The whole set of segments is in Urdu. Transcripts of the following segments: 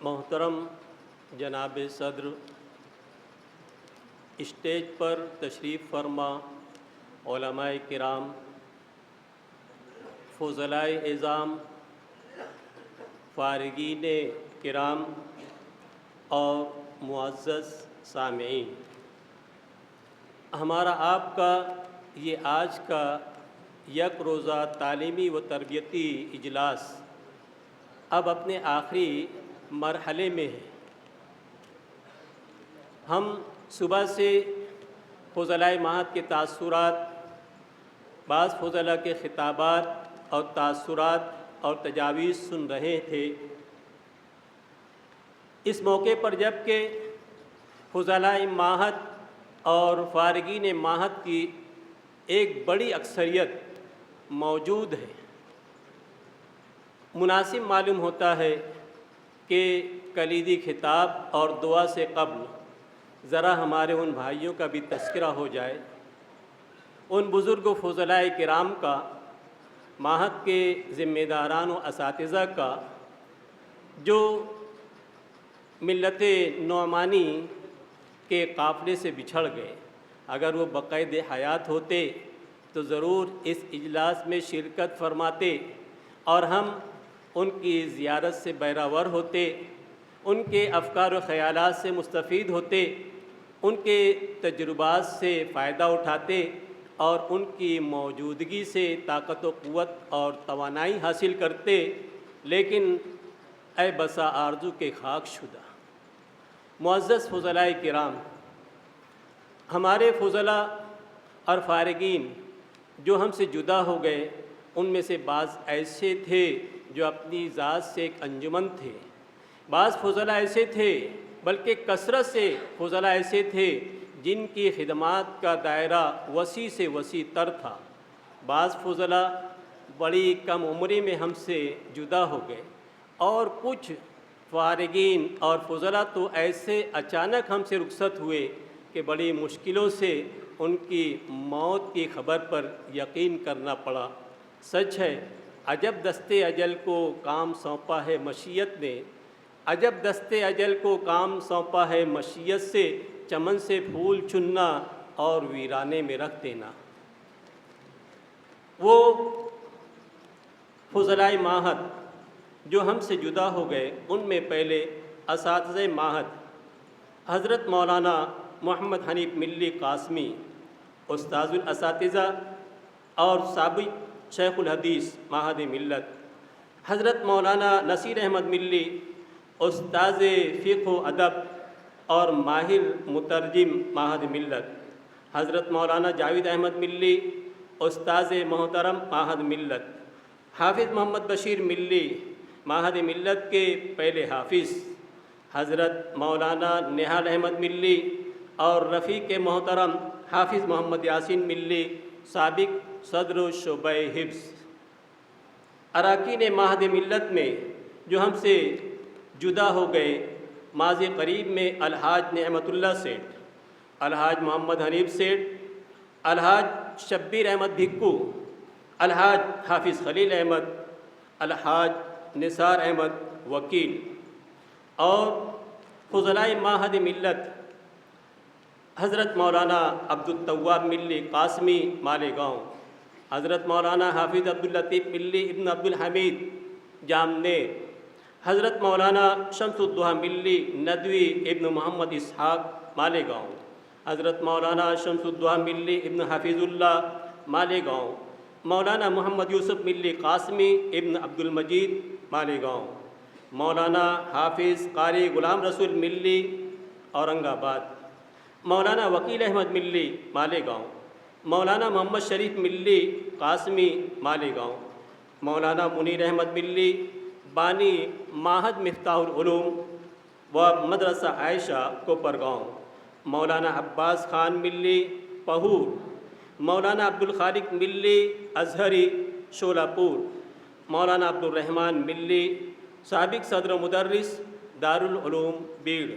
محترم جناب صدر، اسٹیج پر تشریف فرما علماء کرام، فضلائے اعظام، فارغین کرام اور معزز سامعین، ہمارا آپ کا یہ آج کا یک روزہ تعلیمی و تربیتی اجلاس اب اپنے آخری مرحلے میں ہے۔ ہم صبح سے فضلائے معہد کے تاثرات، بعض فضلاء کے خطابات اور تاثرات اور تجاویز سن رہے تھے۔ اس موقع پر جب کہ فضلائے معہد اور فارغین معہد کی ایک بڑی اکثریت موجود ہے، مناسب معلوم ہوتا ہے کہ کلیدی خطاب اور دعا سے قبل ذرا ہمارے ان بھائیوں کا بھی تذکرہ ہو جائے، ان بزرگ و فضلائے کرام کا، معہد کے ذمہ داران و اساتذہ کا، جو ملت نعمانی کے قافلے سے بچھڑ گئے۔ اگر وہ بقید حیات ہوتے تو ضرور اس اجلاس میں شرکت فرماتے اور ہم ان کی زیارت سے بہرہ ور ہوتے، ان کے افکار و خیالات سے مستفید ہوتے، ان کے تجربات سے فائدہ اٹھاتے اور ان کی موجودگی سے طاقت و قوت اور توانائی حاصل کرتے، لیکن اے بسا آرزو کے خاک شدہ۔ معزز فضلائے کرام، ہمارے فضلاء اور فارغین جو ہم سے جدا ہو گئے، ان میں سے بعض ایسے تھے جو اپنی ذات سے ایک انجمن تھے، بعض فضلاء ایسے تھے، بلکہ کثرت سے فضلاء ایسے تھے جن کی خدمات کا دائرہ وسیع سے وسیع تر تھا۔ بعض فضلاء بڑی کم عمری میں ہم سے جدا ہو گئے، اور کچھ فارغین اور فضلاء تو ایسے اچانک ہم سے رخصت ہوئے کہ بڑی مشکلوں سے ان کی موت کی خبر پر یقین کرنا پڑا۔ سچ ہے، عجب دستے اجل کو کام سونپا ہے مشیت نے، عجب دستے اجل کو کام سونپا ہے مشیت سے، چمن سے پھول چننا اور ویرانے میں رکھ دینا۔ وہ فضلائے معہد جو ہم سے جدا ہو گئے، ان میں پہلے اساتذہ معہد حضرت مولانا محمد حنیف ملی قاسمی، استاذ الاساتذہ اور سابق شیخ الحدیث معہد ملت، حضرت مولانا نصیر احمد ملی، استاذ فقہ و ادب اور ماہر مترجم معہد ملت، حضرت مولانا جاوید احمد ملی، استاذ محترم معہد ملت، حافظ محمد بشیر ملی، معہد ملت کے پہلے حافظ، حضرت مولانا نہال احمد ملی اور رفیق محترم حافظ محمد یاسین ملی، سابق صدر شعبہ حفظ۔ اراکین معہد ملت میں جو ہم سے جدا ہو گئے، ماضی قریب میں الحاج نعمت اللہ سیٹھ، الحاج محمد حنیف سیٹھ، الحاج شبیر احمد بھکو، الحاج حافظ خلیل احمد، الحاج نثار احمد وکیل، اور فضلائے معہد ملت حضرت مولانا عبدالتواب ملی قاسمی مالیگاؤں، حضرت مولانا حافظ عبداللطیف ملی ابن عبدالحمید جامنیر، حضرت مولانا شمس الدوحہ ملی ندوی ابن محمد اسحاق مالیگاؤں، حضرت مولانا شمس الدوحہ ملی ابن حفیظ اللہ مالیگاؤں، مولانا محمد یوسف ملی قاسمی ابن عبدالمجید مالیگاؤں، مولانا حافظ قاری غلام رسول ملی اورنگ آباد، مولانا وکیل احمد ملی مالیگاؤں، مولانا محمد شریف ملی قاسمی مالیگاؤں، مولانا منیر احمد ملی بانی معہد مفتاح العلوم و مدرسہ عائشہ کوپرگاؤں، مولانا عباس خان ملی پہور، مولانا عبدالخالق ملی ازہری شولاپور، مولانا عبدالرحمن ملی سابق صدر و مدرس دارالعلوم بیڑ،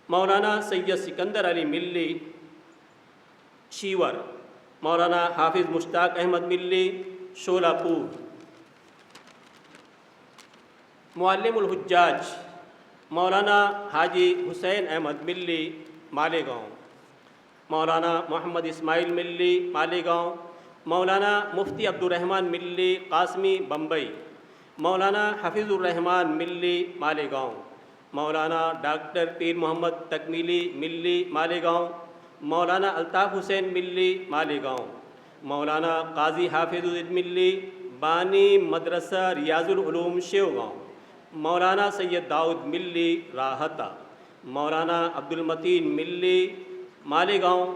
مولانا سید سکندر علی ملی شیور، مولانا حافظ مشتاق احمد ملی شولاپور، معلم الحجاج مولانا حاجی حسین احمد ملی مالیگاؤں، مولانا محمد اسماعیل ملی مالیگاؤں، مولانا مفتی عبدالرحمن ملی قاسمی بمبئی، مولانا حفیظ الرحمن ملی مالیگاؤں، مولانا ڈاکٹر پیر محمد تکمیلی ملی مالیگاؤں، مولانا الطاف حسین ملی مالیگاؤں، مولانا قاضی حافظ الدین ملی بانی مدرسہ ریاض العلوم شیوگاؤں، مولانا سید داؤد ملی راحتہ، مولانا عبدالمتین ملی مالیگاؤں،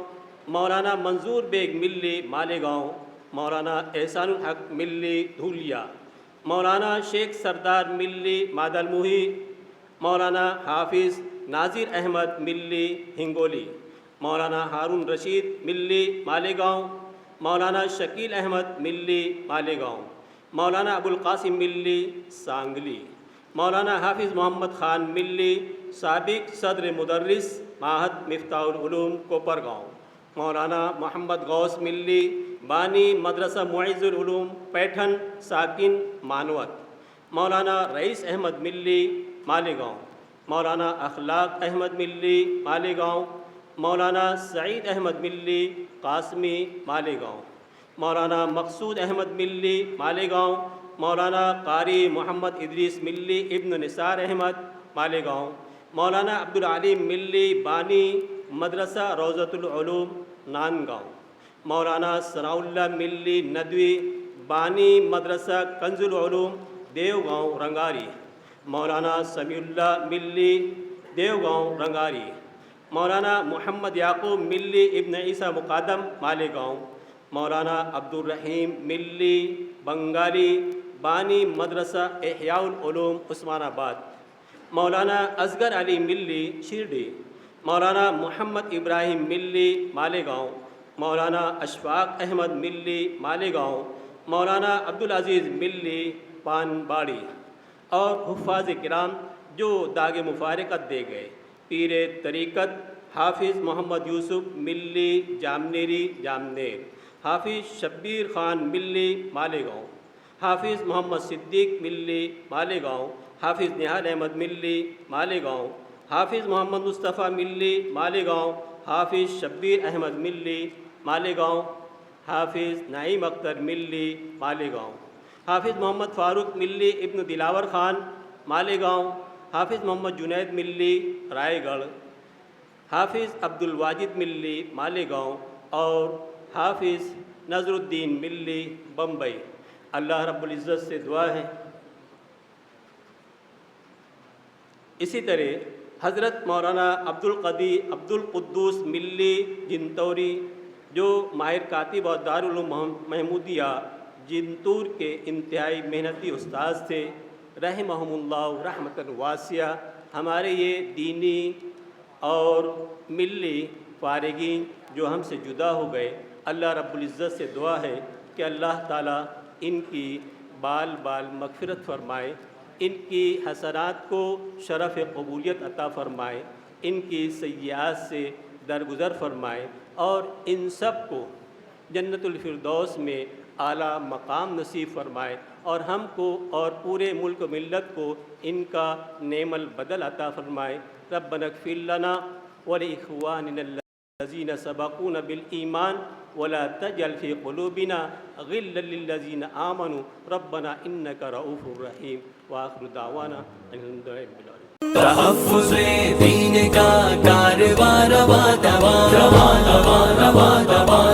مولانا منظور بیگ ملی مالیگاؤں، مولانا احسان الحق ملی دھولیا، مولانا شیخ سردار ملی مادلموہی، مولانا حافظ ناظر احمد ملی ہنگولی، مولانا ہارون رشید ملی مالیگاؤں، مولانا شکیل احمد ملی مالیگاؤں، مولانا ابوالقاسم ملی سانگلی، مولانا حافظ محمد خان ملی سابق صدر مدرس معہد مفتاح العلوم کوپرگاؤں، مولانا محمد غوث ملی بانی مدرسہ معز العلوم پیٹھن ساکن مانوت، مولانا رئیس احمد ملی مالیگاؤں، مولانا اخلاق احمد ملی مالیگاؤں، مولانا سعید احمد ملی قاسمی مالیگاؤں، مولانا مقصود احمد ملی مالیگاؤں، مولانا قاری محمد ادریس ملی ابن نثار احمد مالیگاؤں، مولانا عبدالعلیم ملی بانی مدرسہ روضۃ العلوم نانگاؤں، مولانا ثناء اللہ ملی ندوی بانی مدرسہ کنز العلوم دیوگاؤں رنگاری، مولانا سمیع اللہ ملی دیوگاؤں رنگاری، مولانا محمد یعقوب ملی ابن عیسیٰ مقادم مالیگاؤں، مولانا عبدالرحیم ملی بنگالی بانی مدرسہ احیاء العلوم عثمان آباد، مولانا اصغر علی ملی شرڈی، مولانا محمد ابراہیم ملی مالیگاؤں، مولانا اشفاق احمد ملی مالیگاؤں، مولانا عبدالعزیز ملی پان باڑی، اور حفاظ کرام جو داغ مفارقت دے گئے، پیر طریقت حافظ محمد یوسف ملی جامنیری جامنیر، حافظ شبیر خان ملی مالیگاؤں، حافظ محمد صدیق ملی مالیگاؤں، حافظ نہال احمد ملی مالیگاؤں، حافظ محمد مصطفیٰ ملی مالیگاؤں، حافظ شبیر احمد ملی مالیگاؤں، حافظ نعیم اختر ملی مالیگاؤں، حافظ محمد فاروق ملی ابن دلاور خان مالیگاؤں، حافظ محمد جنید ملی رائے گڑھ، حافظ عبدالواجد ملی مالیگاؤں، اور حافظ نظر الدین ملی بمبئی۔ اللہ رب العزت سے دعا ہے اسی طرح حضرت مولانا عبدالقدوس ملی جنتوری جو ماہر کاتب اور دارالعلوم محمودیہ جنتور کے انتہائی محنتی استاذ تھے، رحمہم اللہ رحمۃ واسعہ، ہمارے یہ دینی اور ملی فارغین جو ہم سے جدا ہو گئے، اللہ رب العزت سے دعا ہے کہ اللہ تعالیٰ ان کی بال بال مغفرت فرمائے، ان کی حسنات کو شرف قبولیت عطا فرمائے، ان کی سیئات سے درگزر فرمائے، اور ان سب کو جنت الفردوس میں اعلیٰ مقام نصیب فرمائے، اور ہم کو اور پورے ملک و ملت کو ان کا نعم البدل عطا فرمائے۔ ربنا اغفر لنا ولإخواننا الذين سبقونا بالإيمان ولا تجعل في قلوبنا غلا للذين آمنوا ربنا إنك رؤوف رحيم وآخر دعوانا أن الحمد لله رب العالمين۔ تحفظ دین کا کارواں رواں رواں رواں رواں رواں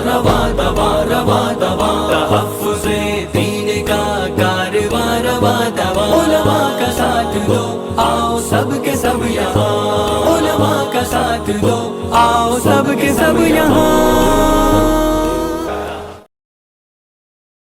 رواں رواں رواں رواں، تحفظ دین کا کارواں رواں رواں، علماء کا ساتھ دو آؤ سب کے سب یہاں، علماء کا ساتھ دو آؤ سب کے سب یہاں۔